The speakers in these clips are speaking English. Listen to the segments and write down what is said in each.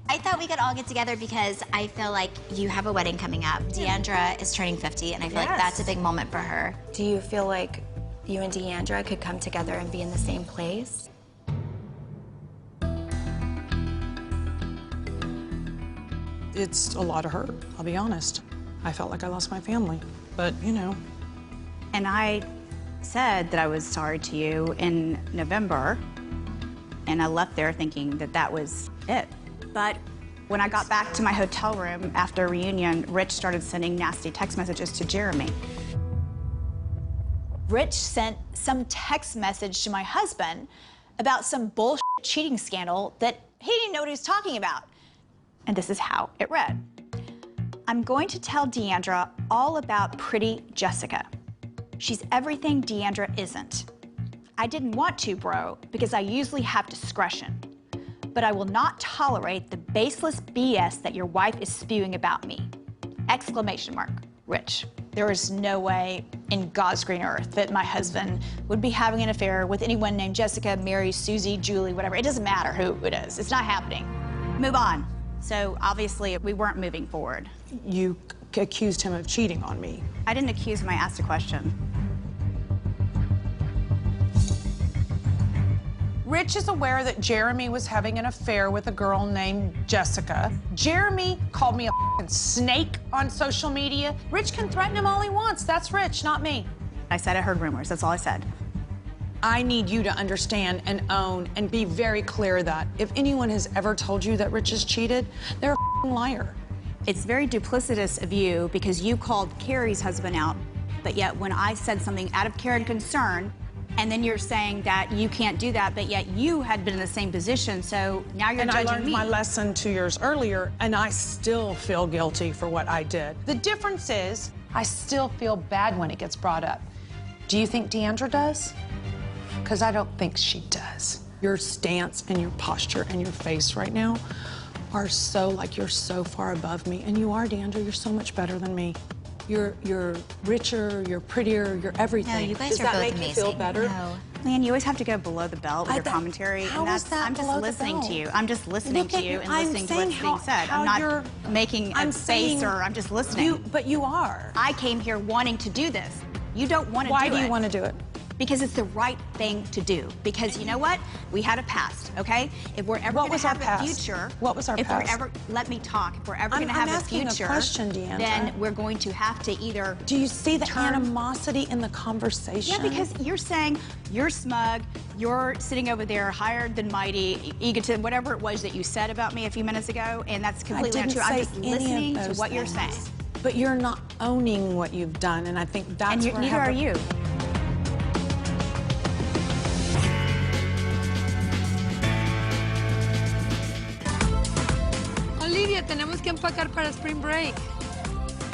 I thought we could all get together because I feel like you have a wedding coming up. D'Andra is turning 50, and I feel like that's a big moment for her. Do you feel like you and D'Andra could come together and be in the same place? It's a lot of hurt, I'll be honest. I felt like I lost my family, but you know. And I said that I was sorry to you in November, and I left there thinking that that was it. But when I got back to my hotel room after a reunion, Rich started sending nasty text messages to Jeremy. Rich sent some text message to my husband about some bullshit cheating scandal that he didn't know what he was talking about. And this is how it read. I'm going to tell Deandra all about pretty Jessica. She's everything Deandra isn't. I didn't want to, bro, because I usually have discretion. But I will not tolerate the baseless BS that your wife is spewing about me. Exclamation mark, Rich. There is no way in God's green earth that my husband would be having an affair with anyone named Jessica, Mary, Susie, Julie, whatever. It doesn't matter who it is. It's not happening. Move on. So obviously we weren't moving forward. You accused him of cheating on me. I didn't accuse him, I asked a question. Rich is aware that Jeremy was having an affair with a girl named Jessica. Jeremy called me a f***ing snake on social media. Rich can threaten him all he wants. That's Rich, not me. I said I heard rumors, that's all I said. I need you to understand and own and be very clear that if anyone has ever told you that Rich has cheated, they're a f***ing liar. It's very duplicitous of you because you called Cary's husband out, but yet when I said something out of care and concern, and then you're saying that you can't do that, but yet you had been in the same position, so now you're judging me. And I learned my lesson 2 years earlier, and I still feel guilty for what I did. The difference is, I still feel bad when it gets brought up. Do you think D'Andra does? Because I don't think she does. Your stance and your posture and your face right now are so, like, you're so far above me. And you are, D'Andra, you're so much better than me. You're richer, you're prettier, you're everything. No, you guys Does are that both make amazing. you feel better? No. LeeAnne, you always have to go below the belt with your commentary. How and is that I'm just below the listening belt? to you. I'm just listening to you and listening to what's being said. how I'm not you're- making a face or I'm just listening. But you are. I came here wanting to do this. You don't want to do it. Why do you want to do it? Because it's the right thing to do. Because you know what? We had a past, okay? If we're ever going to have a future... What was our if past? We're ever, let me talk. If we're ever going to have a future... I'm asking a question, D'Andra. Then we're going to have to either... Do you see the animosity in the conversation? Yeah, because you're saying you're smug, you're sitting over there higher than mighty, egotistic, whatever it was that you said about me a few minutes ago, and that's completely I not didn't true. I'm say just any listening of to those what you're things. saying. But you're not owning what you've done, and I think that's And where I neither have are a- you. Lydia, tenemos que empacar para spring break.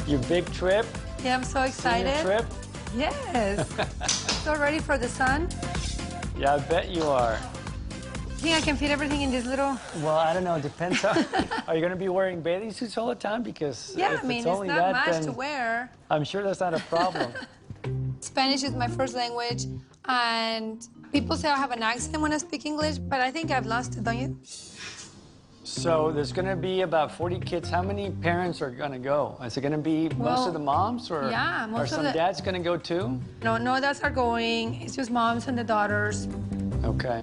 Your big trip? Yeah, I'm so excited. Senior trip? Yes. So ready for the sun? Yeah, I bet you are. Think I can fit everything in this little... Well, I don't know. It depends on... Are you going to be wearing bathing suits all the time? Because Yeah, if I mean, it's it's only not that, much then to wear. I'm sure that's not a problem. Spanish is my first language, and people say I have an accent when I speak English, but I think I've lost it, don't you? So there's going to be about 40 kids. How many parents are going to go? Is it going to be most of the moms, or yeah, most are of some the- dads going to go too? No dads are going. It's just moms and the daughters. Okay.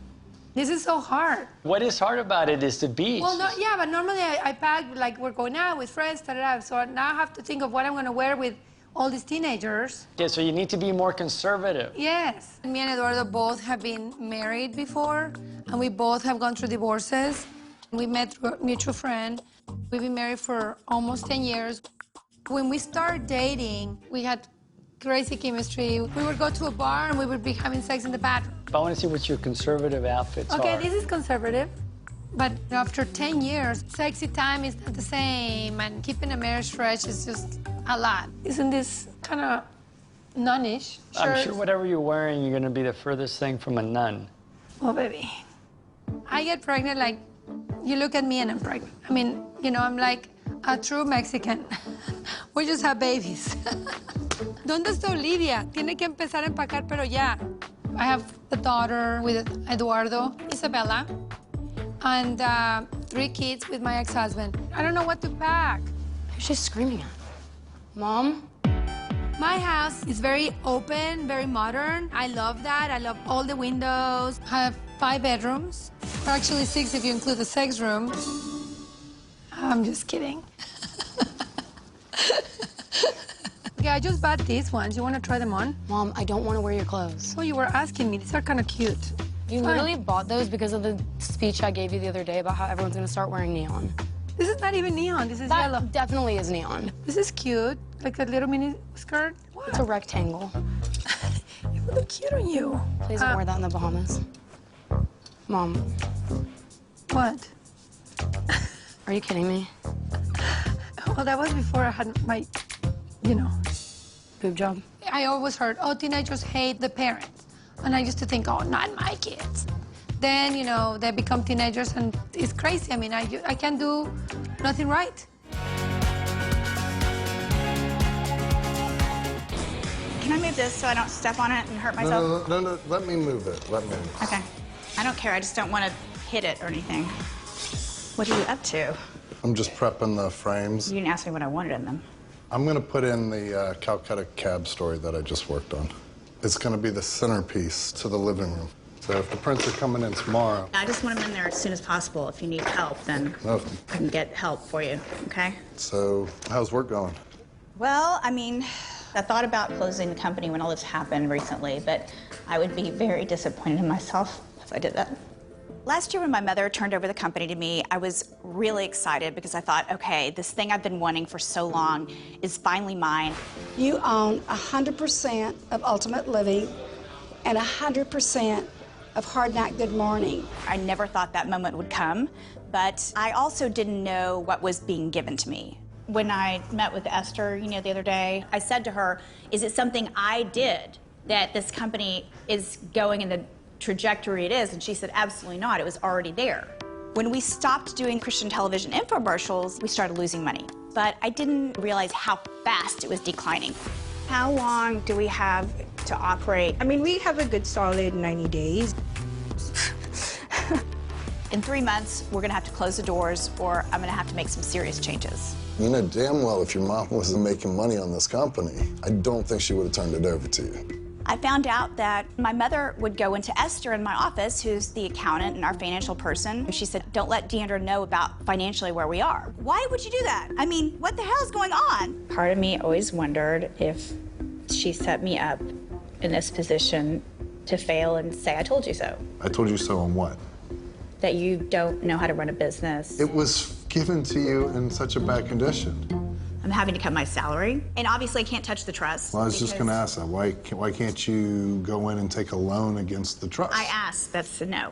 This is so hard. What is hard about it is the beach. Well, no, yeah, but normally I pack, like, we're going out with friends, so now I have to think of what I'm going to wear with all these teenagers. Yeah, so you need to be more conservative. Yes. Me and Eduardo both have been married before, and we both have gone through divorces. We met through a mutual friend. We've been married for almost 10 years. When we started dating, we had crazy chemistry. We would go to a bar and we would be having sex in the bathroom. I want to see what your conservative outfits are. Okay, this is conservative. But after 10 years, sexy time is not the same, and keeping a marriage fresh is just a lot. Isn't this kind of nunnish? I'm sure whatever you're wearing, you're going to be the furthest thing from a nun. Oh, baby. I get pregnant like, you look at me and I'm pregnant. I mean, you know, I'm like a true Mexican. We just have babies. ¿Dónde está Lydia? Tiene que empezar a empacar, pero ya. I have a daughter with Eduardo, Isabella. And 3 kids with my ex-husband. I don't know what to pack. Who's she screaming at? Mom? My house is very open, very modern. I love that. I love all the windows. I have 5 bedrooms. Or actually 6 if you include the sex room. I'm just kidding. Okay, I just bought these ones. You want to try them on? Mom, I don't want to wear your clothes. Oh, you were asking me. These are kind of cute. You literally bought those because of the speech I gave you the other day about how everyone's going to start wearing neon. This is not even neon. This is That yellow. definitely is neon. This is cute. Like that little mini skirt. What? It's a rectangle. It would look cute on you. Please don't wear that in the Bahamas. Mom, What? are you kidding me? Well, that was before I had my, you know. Boob job? I always heard, oh, teenagers hate the parents. And I used to think, oh, not my kids. Then, you know, they become teenagers and it's crazy. I mean, I can't do nothing right. Can I move this so I don't step on it and hurt myself? No, let me move it. Let me. Okay. I don't care. I just don't want to hit it or anything. What are you up to? I'm just prepping the frames. You didn't ask me what I wanted in them. I'm gonna put in the Calcutta cab story that I just worked on. It's gonna be the centerpiece to the living room. So if the prints are coming in tomorrow. I just want them in there as soon as possible. If you need help, then No. I can get help for you, okay? So how's work going? Well, I mean, I thought about closing the company when all this happened recently, but I would be very disappointed in myself if I did that. Last year when my mother turned over the company to me, I was really excited because I thought, okay, this thing I've been wanting for so long is finally mine. You own 100% of Ultimate Living and 100% of Hard Night Good Morning. I never thought that moment would come, but I also didn't know what was being given to me. When I met with Esther, you know, the other day, I said to her, is it something I did that this company is going in the trajectory it is? And she said, absolutely not. It was already there. When we stopped doing Christian television infomercials, we started losing money. But I didn't realize how fast it was declining. How long do we have to operate? I mean, we have a good solid 90 days. In 3 months, we're gonna have to close the doors or I'm gonna have to make some serious changes. You know damn well if your mom wasn't making money on this company, I don't think she would have turned it over to you. I found out that my mother would go into Esther in my office, who's the accountant and our financial person. She said, don't let D'Andra know about financially where we are. Why would you do that? I mean, what the hell is going on? Part of me always wondered if she set me up in this position to fail and say, I told you so. I told you so on what? That you don't know how to run a business. It was given to you in such a bad condition. I'm having to cut my salary, and obviously I can't touch the trust. Well, I was just going to ask that. Why can't you go in and take a loan against the trust? I asked, that's a no.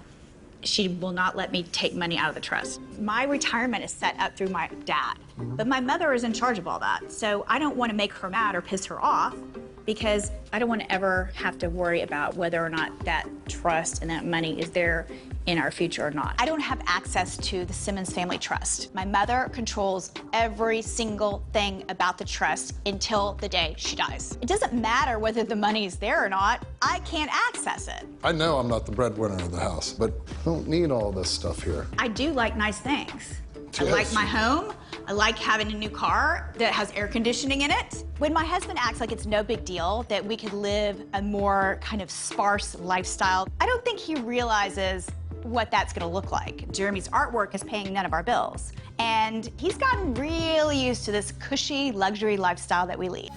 She will not let me take money out of the trust. My retirement is set up through my dad, but my mother is in charge of all that. So I don't want to make her mad or piss her off because I don't want to ever have to worry about whether or not that trust and that money is there in our future or not. I don't have access to the Simmons family trust. My mother controls every single thing about the trust until the day she dies. It doesn't matter whether the money is there or not. I can't access it. I know I'm not the breadwinner of the house, but I don't need all this stuff here. I do like nice things. Yes. I like my home. I like having a new car that has air conditioning in it. When my husband acts like it's no big deal that we could live a more kind of sparse lifestyle, I don't think he realizes what that's gonna look like. Jeremy's artwork is paying none of our bills. And he's gotten really used to this cushy luxury lifestyle that we lead.